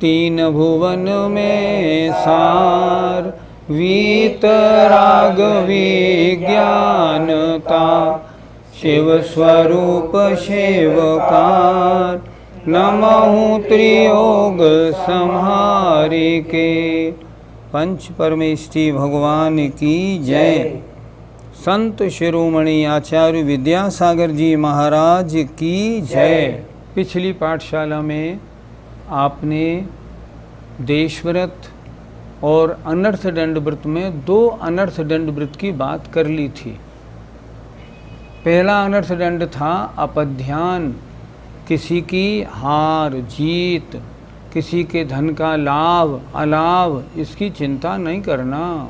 तीन भुवन में सार वीतराग विज्ञानता शिव स्वरूप शिवकार नमहु त्रियोग संहारिके। पंच परमेष्टि भगवान की जय। संत शिरोमणि आचार्य विद्यासागर जी महाराज की जय। पिछली पाठशाला में आपने देशव्रत और अनर्थ दंड व्रत में दो अनर्थ दंड व्रत की बात कर ली थी। पहला अनर्थ दंड था अपध्यान, किसी की हार जीत, किसी के धन का लाभ अलाभ, इसकी चिंता नहीं करना।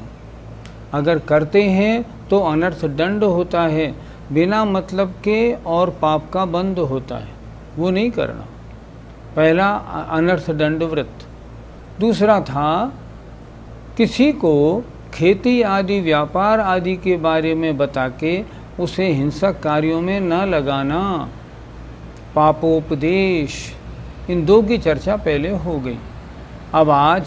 अगर करते हैं तो अनर्थ दंड होता है, बिना मतलब के और पाप का बंद होता है, वो नहीं करना। पहला अनर्थ दंड व्रत। दूसरा था किसी को खेती आदि व्यापार आदि के बारे में बता के उसे हिंसक कार्यों में न लगाना, पापोपदेश। इन दो की चर्चा पहले हो गई। अब आज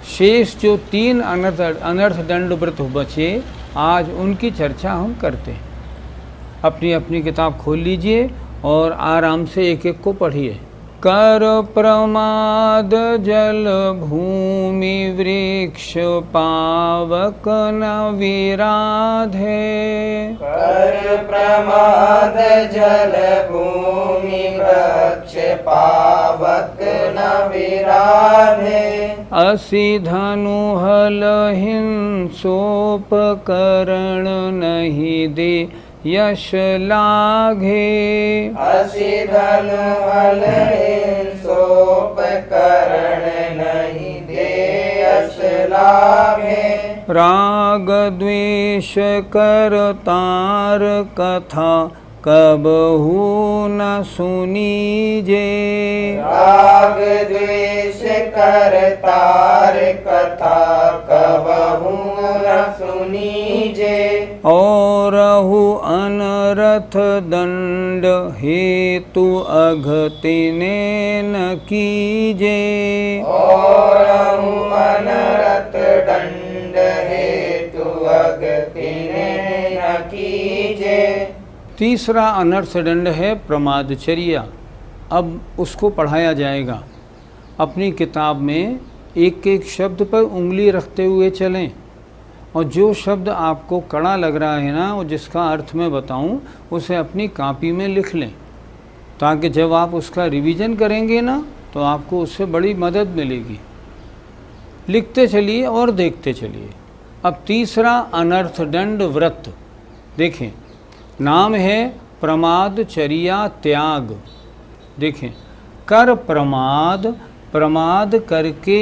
शेष जो तीन अनर्थ दंड व्रत बचे, आज उनकी चर्चा हम करते हैं। अपनी अपनी किताब खोल लीजिए और आराम से एक एक को पढ़िए। कर प्रमाद जल भूमि वृक्ष पावक न विराधे। कर प्रमाद जल भूमि वृक्ष पावक न विराधे। असि धनु हल हिंसोपकरण नहीं दे यश लाघे। असि धनु हल हिंसोपकरण नहीं दे यश लाघे। राग द्वेष करतार कथा कबहू न सुनीजे। राग द्वेष करतार कथा कबहू न सुनीजे। औरहु अनरथ दंड हेतु अघतिने न कीजे। औरहु अनरथ दंड हेतु अघतिने न कीजे। तीसरा अनर्थ दंड है प्रमादचर्या। अब उसको पढ़ाया जाएगा। अपनी किताब में एक एक शब्द पर उंगली रखते हुए चलें, और जो शब्द आपको कड़ा लग रहा है ना, और जिसका अर्थ मैं बताऊं, उसे अपनी कॉपी में लिख लें, ताकि जब आप उसका रिवीजन करेंगे ना, तो आपको उससे बड़ी मदद मिलेगी। लिखते चलिए और देखते चलिए। अब तीसरा अनर्थ दंड व्रत देखें, नाम है प्रमादचर्या त्याग। देखें, कर प्रमाद, प्रमाद करके।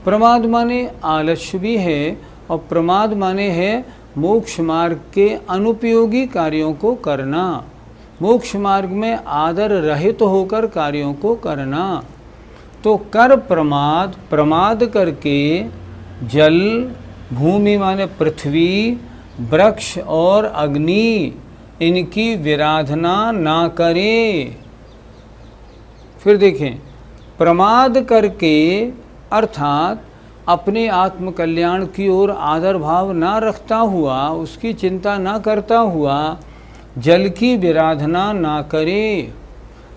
प्रमाद माने आलस्य भी है, और प्रमाद माने है मोक्ष मार्ग के अनुपयोगी कार्यों को करना, मोक्ष मार्ग में आदर रहित होकर कार्यों को करना। तो कर प्रमाद, प्रमाद करके जल, भूमि माने पृथ्वी, वृक्ष और अग्नि, इनकी विराधना ना करे। फिर देखें, प्रमाद करके अर्थात अपने आत्म कल्याण की ओर आदर भाव ना रखता हुआ, उसकी चिंता ना करता हुआ जल की विराधना ना करे।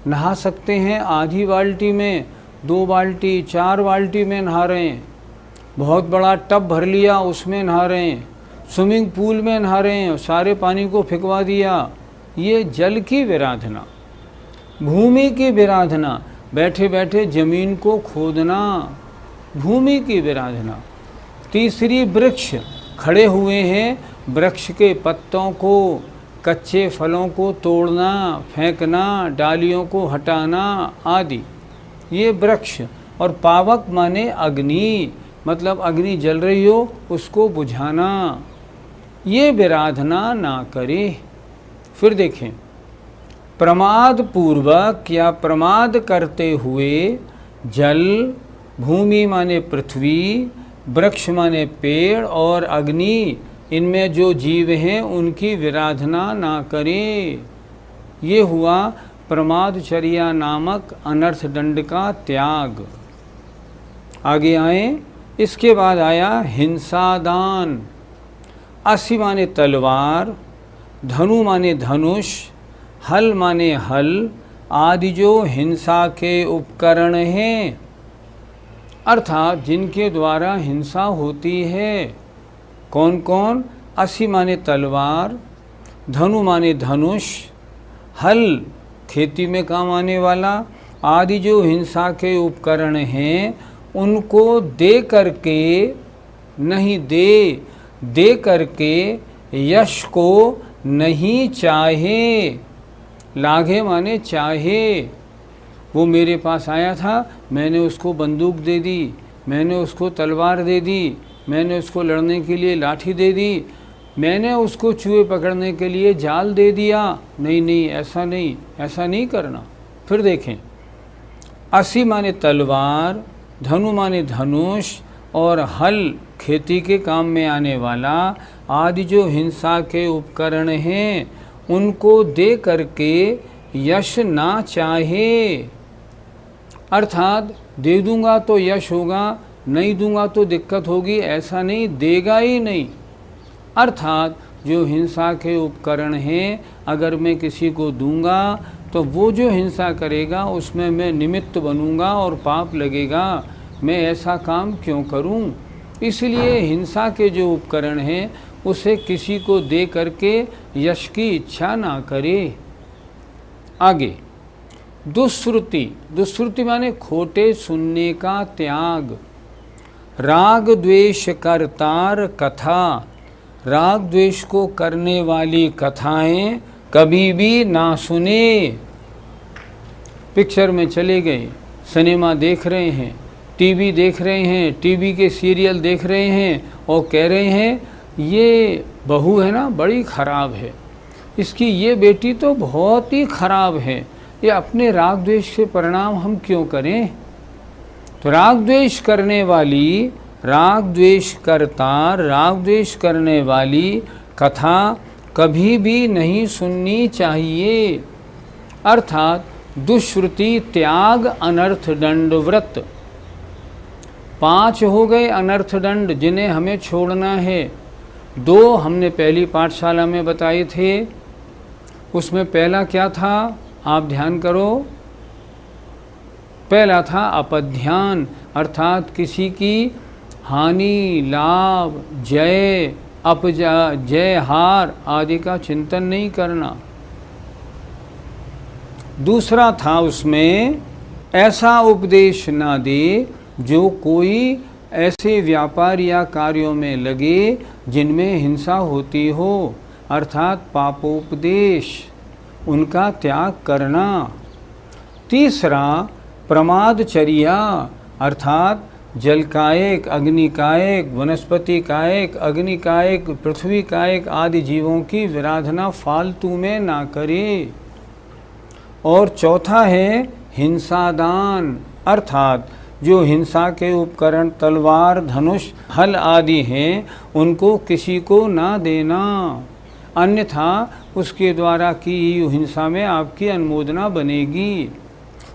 नहा सकते हैं आधी बाल्टी में, 2 बाल्टी 4 बाल्टी में नहा रहे हैं, बहुत बड़ा टब भर लिया उसमें नहा रहे हैं, स्विमिंग पूल में नहा रहे हैं, सारे पानी को फेंकवा दिया, ये जल की विराधना। भूमि की विराधना, बैठे बैठे जमीन को खोदना, भूमि की विराधना। तीसरी वृक्ष, खड़े हुए हैं वृक्ष के पत्तों को, कच्चे फलों को तोड़ना, फेंकना, डालियों को हटाना आदि, ये वृक्ष। और पावक माने अग्नि, मतलब अग्नि जल रही हो उसको बुझाना, ये विराधना ना करे। फिर देखें, प्रमाद पूर्वक या प्रमाद करते हुए जल, भूमि माने पृथ्वी, वृक्ष माने पेड़ और अग्नि, इनमें जो जीव हैं उनकी विराधना ना करें। ये हुआ प्रमादचर्या नामक अनर्थ दंड का त्याग। आगे आए, इसके बाद आया हिंसादान। असी माने तलवार, धनु माने धनुष, हल माने हल आदि जो हिंसा के उपकरण हैं, अर्थात जिनके द्वारा हिंसा होती है। कौन कौन? असी माने तलवार, धनु माने धनुष, हल खेती में काम आने वाला आदि जो हिंसा के उपकरण हैं, उनको दे करके नहीं, दे करके यश को नहीं चाहे। लागे माने चाहे। वो मेरे पास आया था, मैंने उसको बंदूक दे दी, मैंने उसको तलवार दे दी, मैंने उसको लड़ने के लिए लाठी दे दी, मैंने उसको चूहे पकड़ने के लिए जाल दे दिया। नहीं नहीं, ऐसा नहीं करना। फिर देखें, असी माने तलवार, धनु माने धनुष और हल खेती के काम में आने वाला आदि जो हिंसा के उपकरण हैं, उनको दे करके यश ना चाहे। अर्थात दे दूंगा तो यश होगा, नहीं दूंगा तो दिक्कत होगी, ऐसा नहीं, देगा ही नहीं। अर्थात जो हिंसा के उपकरण हैं, अगर मैं किसी को दूंगा तो वो जो हिंसा करेगा उसमें मैं निमित्त बनूंगा और पाप लगेगा। मैं ऐसा काम क्यों करूं? इसलिए हिंसा के जो उपकरण हैं उसे किसी को दे करके यश की इच्छा ना करे। आगे, दुश्रुति। दुश्रुति माने खोटे सुनने का त्याग। राग द्वेष करतार कथा, राग द्वेष को करने वाली कथाएं कभी भी ना सुने। पिक्चर में चले गए, सिनेमा देख रहे हैं, टीवी देख रहे हैं, टीवी के सीरियल देख रहे हैं और कह रहे हैं ये बहू है ना बड़ी ख़राब है, इसकी ये बेटी तो बहुत ही ख़राब है। ये अपने राग द्वेष के परिणाम हम क्यों करें? तो राग द्वेष करने वाली, राग द्वेष करतार, राग द्वेष करने वाली कथा कभी भी नहीं सुननी चाहिए। अर्थात दुश्रुति, त्याग, अनर्थ दंड व्रत। 5 हो गए अनर्थ दंड जिन्हें हमें छोड़ना है। 2 हमने पहली पाठशाला में बताए थे। उसमें पहला क्या था, आप ध्यान करो। पहला था अपध्यान, अर्थात किसी की हानि, लाभ, जय, जय हार आदि का चिंतन नहीं करना। दूसरा था उसमें ऐसा उपदेश ना दे जो कोई ऐसे व्यापार या कार्यों में लगे जिनमें हिंसा होती हो, अर्थात पापोपदेश, उनका त्याग करना। तीसरा प्रमादचर्या, अर्थात जल कायक, अग्नि कायक, वनस्पति कायक, अग्नि कायक, पृथ्वी कायक आदि जीवों की विराधना फालतू में ना करे। और चौथा है हिंसादान, अर्थात जो हिंसा के उपकरण तलवार, धनुष, हल आदि हैं उनको किसी को ना देना, अन्यथा उसके द्वारा की हिंसा में आपकी अनुमोदना बनेगी।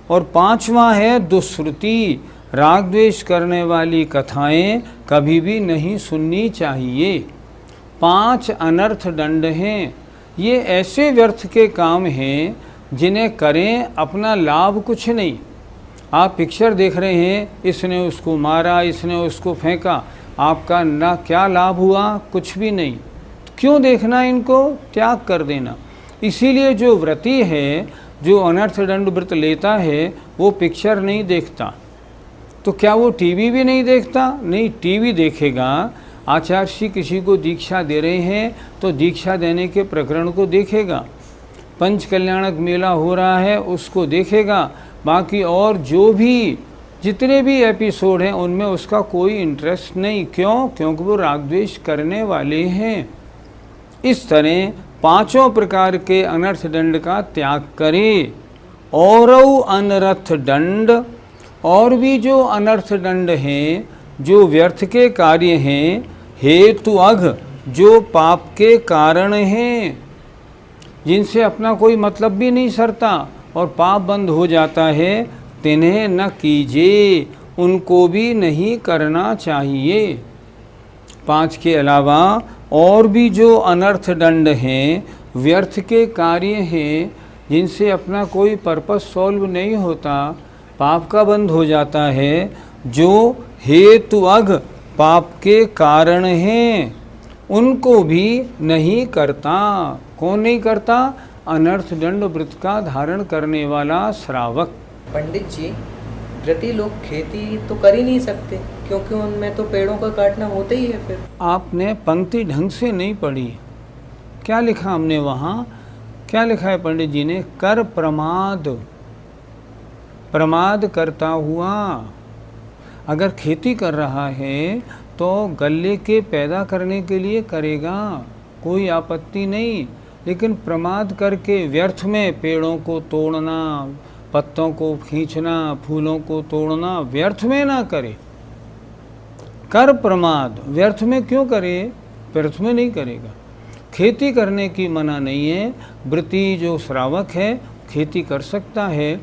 और 5वां है दुश्रुति, राग द्वेष करने वाली कथाएं कभी भी नहीं सुननी चाहिए। 5 अनर्थ दंड हैं। ये ऐसे व्यर्थ के काम हैं जिन्हें करें अपना लाभ कुछ नहीं। आप पिक्चर देख रहे हैं, इसने उसको मारा, इसने उसको फेंका, आपका ना क्या लाभ हुआ? कुछ भी नहीं। तो क्यों देखना इनको? त्याग कर देना। इसीलिए जो व्रती है, जो अनर्थ दंड व्रत लेता है, वो पिक्चर नहीं देखता। तो क्या वो टीवी भी नहीं देखता? नहीं, टीवी देखेगा आचार्य किसी को दीक्षा दे रहे हैं तो दीक्षा देने के प्रकरण को देखेगा, पंच कल्याणक मेला हो रहा है उसको देखेगा, बाकी और जो भी जितने भी एपिसोड हैं उनमें उसका कोई इंटरेस्ट नहीं। क्यों? क्योंकि वो राग द्वेष करने वाले हैं। इस तरह पांचों प्रकार के अनर्थ दंड का त्याग करें। और अनर्थ दंड, और भी जो अनर्थ दंड हैं, जो व्यर्थ के कार्य हैं, हेतु अघ, जो पाप के कारण हैं, जिनसे अपना कोई मतलब भी नहीं सरता और पाप बंद हो जाता है, तिन्हें न कीजिए, उनको भी नहीं करना चाहिए। 5 के अलावा और भी जो अनर्थ दंड हैं, व्यर्थ के कार्य हैं, जिनसे अपना कोई पर्पस सॉल्व नहीं होता, पाप का बंद हो जाता है, जो हेतु अघ पाप के कारण हैं, उनको भी नहीं करता। कौन नहीं करता? अनर्थ दंड व्रत का धारण करने वाला श्रावक। पंडित जी, व्रती लोग खेती तो कर ही नहीं सकते क्योंकि उनमें तो पेड़ों का काटना होता ही है। फिर आपने पंक्ति ढंग से नहीं पढ़ी। क्या लिखा हमने वहाँ? क्या लिखा है पंडित जी ने? कर प्रमाद, प्रमाद करता हुआ। अगर खेती कर रहा है तो गल्ले के पैदा करने के लिए करेगा, कोई आपत्ति नहीं, लेकिन प्रमाद करके व्यर्थ में पेड़ों को तोड़ना, पत्तों को खींचना, फूलों को तोड़ना व्यर्थ में ना करे। कर प्रमाद व्यर्थ में क्यों करे? व्यर्थ में नहीं करेगा। खेती करने की मना नहीं है। व्रती जो श्रावक है खेती कर सकता है।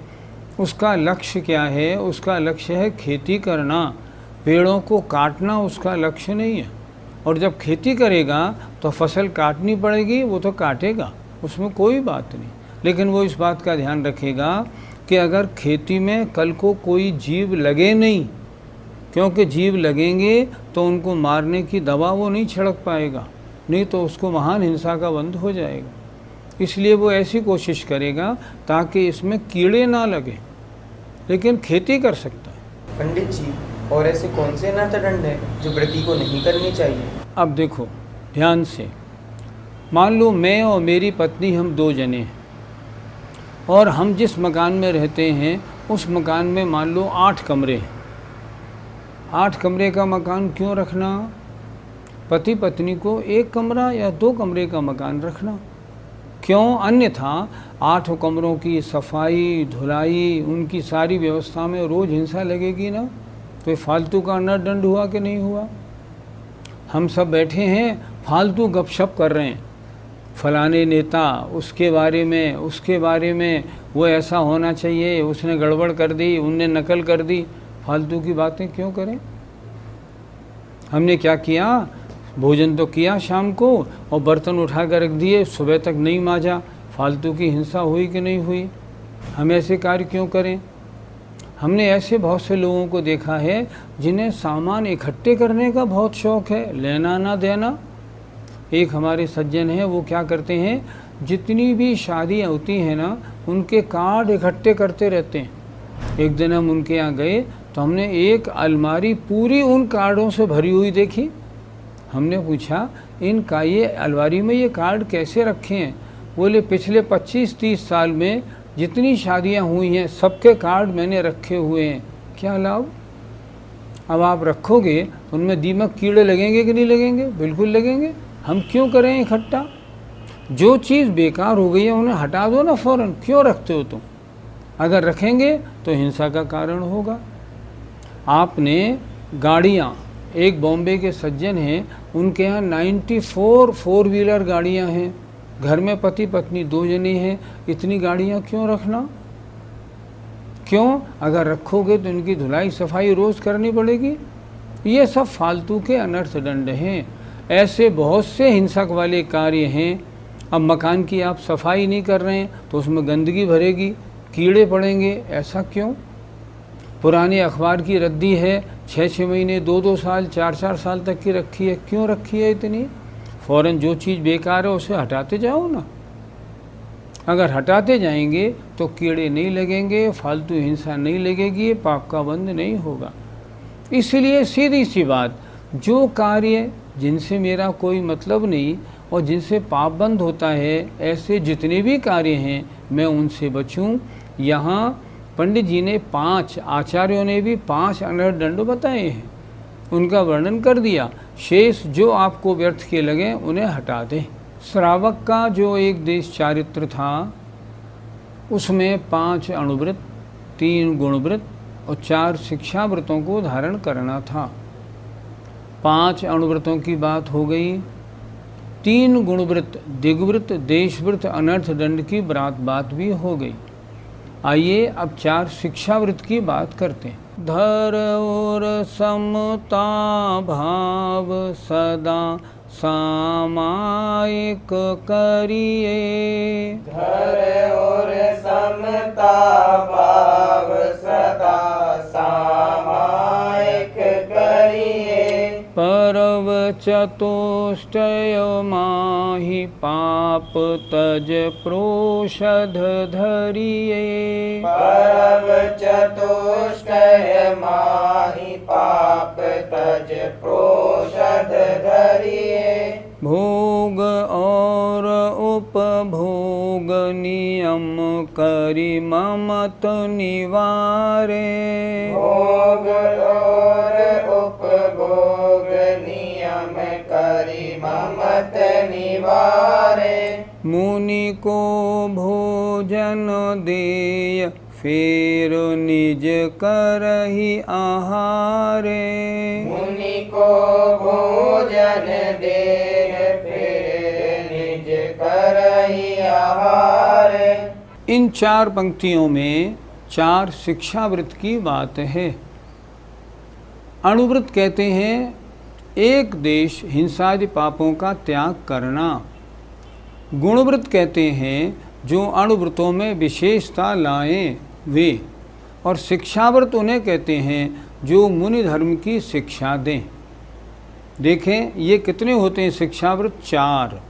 उसका लक्ष्य क्या है? उसका लक्ष्य है खेती करना, पेड़ों को काटना उसका लक्ष्य नहीं है। और जब खेती करेगा तो फसल काटनी पड़ेगी, वो तो काटेगा, उसमें कोई बात नहीं। लेकिन वो इस बात का ध्यान रखेगा कि अगर खेती में कल को कोई जीव लगे नहीं, क्योंकि जीव लगेंगे तो उनको मारने की दवा वो नहीं छिड़क पाएगा, नहीं तो उसको महान हिंसा का बंध हो जाएगा। इसलिए वो ऐसी कोशिश करेगा ताकि इसमें कीड़े ना लगे, लेकिन खेती कर सकता है। पंडित जी, और ऐसे कौन से अनर्थ दंड है जो व्रती को नहीं करनी चाहिए? अब देखो ध्यान से, मान लो मैं और मेरी पत्नी हम 2 जने हैं और हम जिस मकान में रहते हैं उस मकान में मान लो 8 कमरे हैं। 8 कमरे का मकान क्यों रखना? पति पत्नी को 1 कमरा या 2 कमरे का मकान रखना। क्यों? अन्यथा 8 कमरों की सफाई धुलाई, उनकी सारी व्यवस्था में रोज़ हिंसा लगेगी ना, तो ये फालतू का अनर्थ दंड हुआ कि नहीं हुआ? हम सब बैठे हैं फालतू गपशप कर रहे हैं, फलाने नेता उसके बारे में वो ऐसा होना चाहिए, उसने गड़बड़ कर दी, उनने नकल कर दी। फालतू की बातें क्यों करें? हमने क्या किया? भोजन तो किया शाम को और बर्तन उठा कर रख दिए, सुबह तक नहीं मांजा। फालतू की हिंसा हुई कि नहीं हुई? हम ऐसे कार्य क्यों करें? हमने ऐसे बहुत से लोगों को देखा है जिन्हें सामान इकट्ठे करने का बहुत शौक़ है, लेना ना देना। एक हमारे सज्जन हैं, वो क्या करते हैं, जितनी भी शादियाँ होती हैं ना, उनके कार्ड इकट्ठे करते रहते हैं। एक दिन हम उनके यहाँ गए तो हमने एक अलमारी पूरी उन कार्डों से भरी हुई देखी। हमने पूछा, इनका ये अलमारी में ये कार्ड कैसे रखे हैं? बोले पिछले 25-30 साल में जितनी शादियां हुई हैं सबके कार्ड मैंने रखे हुए हैं। क्या लाभ? अब आप रखोगे तो उनमें दीमक कीड़े लगेंगे कि नहीं लगेंगे? बिल्कुल लगेंगे। हम क्यों करें इकट्ठा? जो चीज़ बेकार हो गई है उन्हें हटा दो ना फ़ौरन। क्यों रखते हो तुम? अगर रखेंगे तो हिंसा का कारण होगा। आपने गाड़ियाँ, एक बॉम्बे के सज्जन हैं, उनके यहाँ 94 4 व्हीलर गाड़ियाँ हैं। घर में पति पत्नी 2 जने हैं, इतनी गाड़ियाँ क्यों रखना? क्यों? अगर रखोगे तो इनकी धुलाई सफाई रोज़ करनी पड़ेगी। ये सब फालतू के अनर्थ दंड हैं। ऐसे बहुत से हिंसक वाले कार्य हैं। अब मकान की आप सफाई नहीं कर रहे हैं तो उसमें गंदगी भरेगी, कीड़े पड़ेंगे। ऐसा क्यों? पुराने अखबार की रद्दी है, 6-6 महीने 2-2 साल 4-4 साल तक की रखी है। क्यों रखी है इतनी? फ़ौरन जो चीज़ बेकार है उसे हटाते जाओ ना। अगर हटाते जाएंगे तो कीड़े नहीं लगेंगे, फालतू हिंसा नहीं लगेगी, पाप का बंध नहीं होगा। इसलिए सीधी सी बात, जो कार्य जिनसे मेरा कोई मतलब नहीं और जिनसे पाप बंद होता है, ऐसे जितने भी कार्य हैं मैं उनसे बचूं। यहाँ पंडित जी ने 5, आचार्यों ने भी 5 अनर्थ दंड बताए हैं, उनका वर्णन कर दिया। शेष जो आपको व्यर्थ के लगे उन्हें हटा दें। श्रावक का जो एक देश चारित्र था उसमें 5 अणुव्रत, 3 गुणव्रत और 4 शिक्षाव्रतों को धारण करना था। 5 अणुव्रतों की बात हो गई, 3 गुणव्रत, दिग्व्रत, देशव्रत, अनर्थ दंड की बात भी हो गई। आइए अब 4 शिक्षाव्रत की बात करते हैं। धर और समता भाव सदा सामायिक करिए। धर और समता भाव सदा सामायिक करिए। परव चतुष्टय माहि पाप तज प्रोषध धरिए। परव चतुष्टय माहि पाप तज प्रोषध धरिए। भोग और उपभोग नियम करि ममत निवारे। भोग और उपभोग नियम करि ममत निवारे। मुनि को भोजन देय फेर निज करहि आहारे। मुनि को भोजन देह फिर निज करहि आहारे। इन 4 पंक्तियों में 4 शिक्षाव्रत की बात है। अणुव्रत कहते हैं एक देश हिंसादि पापों का त्याग करना। गुणव्रत कहते हैं जो अणुव्रतों में विशेषता लाएं वे, और शिक्षाव्रत उन्हें कहते हैं जो मुनि धर्म की शिक्षा दें। देखें ये कितने होते हैं शिक्षाव्रत? 4।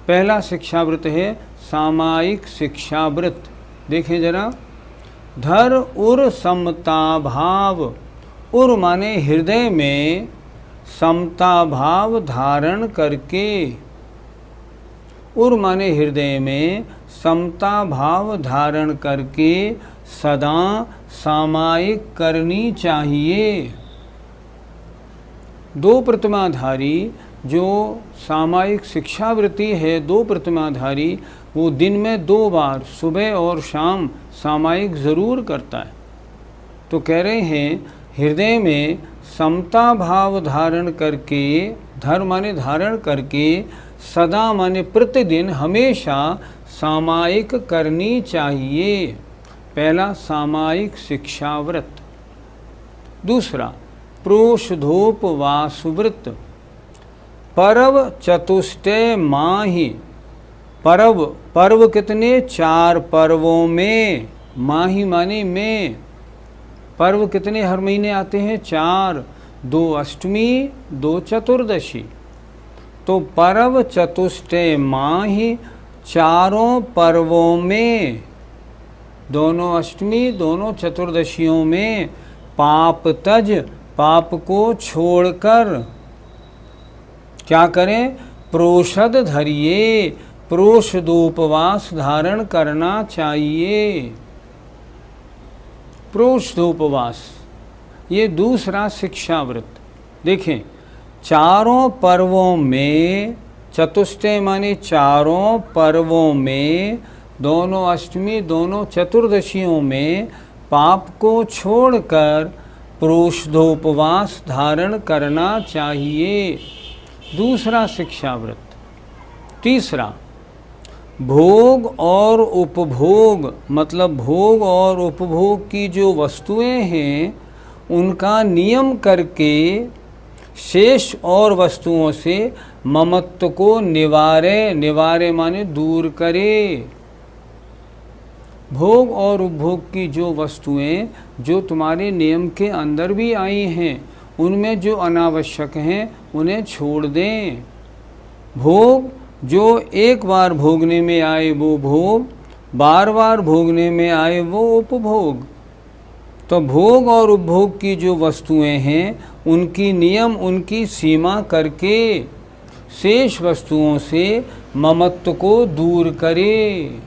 पहला शिक्षाव्रत है सामायिक शिक्षाव्रत। देखें जरा, धर उर समता भाव। उर माने हृदय में समता भाव धारण करके। उर माने हृदय में समता भाव धारण करके सदा सामायिक करनी चाहिए। 2 प्रतिमाधारी जो सामायिक शिक्षावृत्ति है, 2 प्रतिमाधारी, वो दिन में 2 बार सुबह और शाम सामायिक ज़रूर करता है। तो कह रहे हैं हृदय में समता भाव धारण करके, धर्म माने धारण करके, सदा माने प्रतिदिन हमेशा सामायिक करनी चाहिए। पहला सामायिक शिक्षाव्रत। दूसरा प्रोषधोपवास व्रत। पर्व चतुष्टय माहि। पर्व कितने? 4 पर्वों में। माहि माने में। पर्व कितने हर महीने आते हैं? 4। 2 अष्टमी, 2 चतुर्दशी। तो पर्व चतुष्टय माहि, 4 पर्वों में, दोनों अष्टमी दोनों चतुर्दशियों में पाप तज, पाप को छोड़कर क्या करें? प्रोषद धरिए, प्रोषदोपवास धारण करना चाहिए। प्रोषदोपवास ये दूसरा शिक्षाव्रत। देखें 4 पर्वों में, चतुष्टय माने 4 पर्वों में, दोनों अष्टमी दोनों चतुर्दशियों में पाप को छोड़कर प्रोषदोपवास धारण करना चाहिए। दूसरा शिक्षाव्रत। तीसरा भोग और उपभोग, मतलब भोग और उपभोग की जो वस्तुएं हैं उनका नियम करके शेष और वस्तुओं से ममत्व को निवारे माने दूर करे। भोग और उपभोग की जो वस्तुएं जो तुम्हारे नियम के अंदर भी आई हैं उनमें जो अनावश्यक हैं उन्हें छोड़ दें। भोग जो एक बार भोगने में आए वो भोग, बार बार भोगने में आए वो उपभोग। तो भोग और उपभोग की जो वस्तुएं हैं उनकी नियम, उनकी सीमा करके शेष वस्तुओं से ममत्व को दूर करे।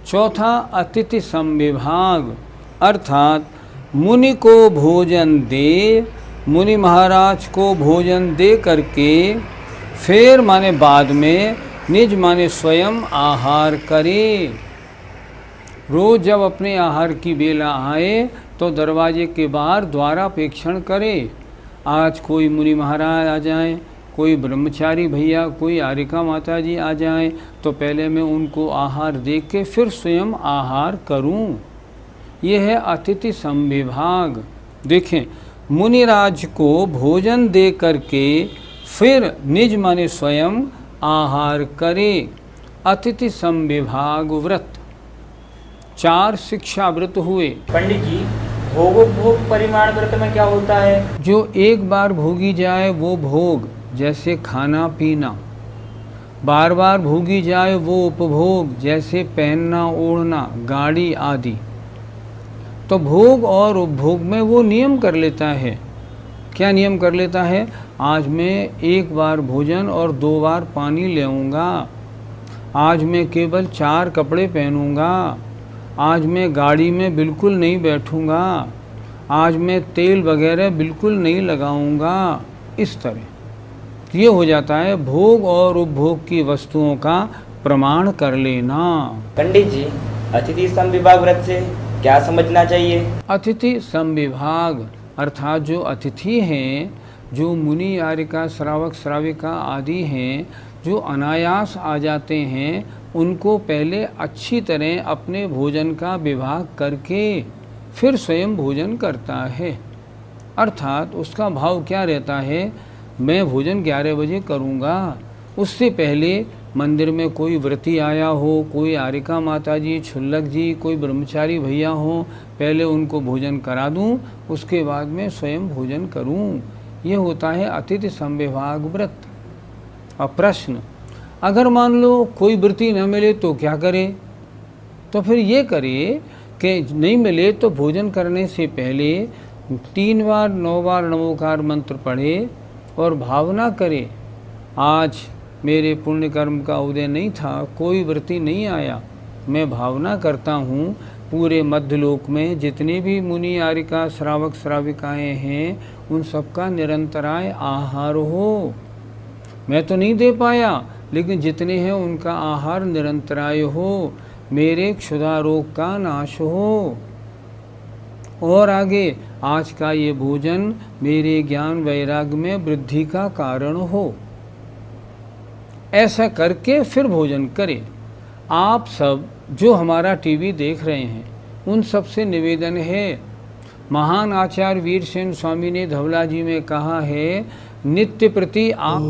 चौथा, अतिथि संविभाग, अर्थात मुनि को भोजन दे, मुनि महाराज को भोजन दे करके फिर माने बाद में निज माने स्वयं आहार करे। रोज जब अपने आहार की बेला आए तो दरवाजे के बाहर द्वारापेक्षण करे। आज कोई मुनि महाराज आ जाएं, कोई ब्रह्मचारी भैया, कोई आरिका माता जी आ जाएं, तो पहले मैं उनको आहार दे के फिर स्वयं आहार करूं। ये है अतिथि संविभाग। देखें, मुनिराज को भोजन दे करके फिर निज माने स्वयं आहार करे, अतिथि संविभाग व्रत। 4 शिक्षा व्रत हुए। पंडित जी, भोगोपभोग परिमाण व्रत में क्या होता है? जो एक बार भोगी जाए वो भोग, जैसे खाना पीना। बार बार भोगी जाए वो उपभोग, जैसे पहनना ओढ़ना, गाड़ी आदि। तो भोग और उपभोग में वो नियम कर लेता है। क्या नियम कर लेता है? आज मैं 1 बार भोजन और 2 बार पानी लेऊंगा। आज मैं केवल 4 कपड़े पहनूंगा। आज मैं गाड़ी में बिल्कुल नहीं बैठूंगा। आज मैं तेल वगैरह बिल्कुल नहीं लगाऊंगा। इस तरह ये हो जाता है भोग और उपभोग की वस्तुओं का प्रमाण कर लेना। पंडित जी, अतिथि संविभाग व्रत से क्या समझना चाहिए? अतिथि संविभाग अर्थात जो अतिथि हैं, जो मुनि आरिका श्रावक श्राविका आदि हैं, जो अनायास आ जाते हैं, उनको पहले अच्छी तरह अपने भोजन का विभाग करके फिर स्वयं भोजन करता है। अर्थात उसका भाव क्या रहता है? मैं भोजन 11 बजे करूँगा, उससे पहले मंदिर में कोई व्रती आया हो, कोई आरिका माता जी, छुल्लक जी, कोई ब्रह्मचारी भैया हो, पहले उनको भोजन करा दूं, उसके बाद में स्वयं भोजन करूं। ये होता है अतिथि संविभाग व्रत। अब प्रश्न, अगर मान लो कोई व्रती न मिले तो क्या करे? तो फिर ये करे कि नहीं मिले तो भोजन करने से पहले 3 बार 9 बार नमोकार मंत्र पढ़े और भावना करे, आज मेरे पुण्य कर्म का उदय नहीं था, कोई व्रती नहीं आया, मैं भावना करता हूँ पूरे मध्यलोक में जितने भी मुनि आरिका श्रावक श्राविकाएँ हैं उन सबका निरंतराय आहार हो। मैं तो नहीं दे पाया, लेकिन जितने हैं उनका आहार निरंतराय हो, मेरे क्षुधा रोग का नाश हो। और आगे, आज का ये भोजन मेरे ज्ञान वैराग्य में वृद्धि का कारण हो। ऐसा करके फिर भोजन करें। आप सब जो हमारा टीवी देख रहे हैं उन सब से निवेदन है, महान आचार्य वीरसेन स्वामी ने धवला जी में कहा है, नित्य प्रति आप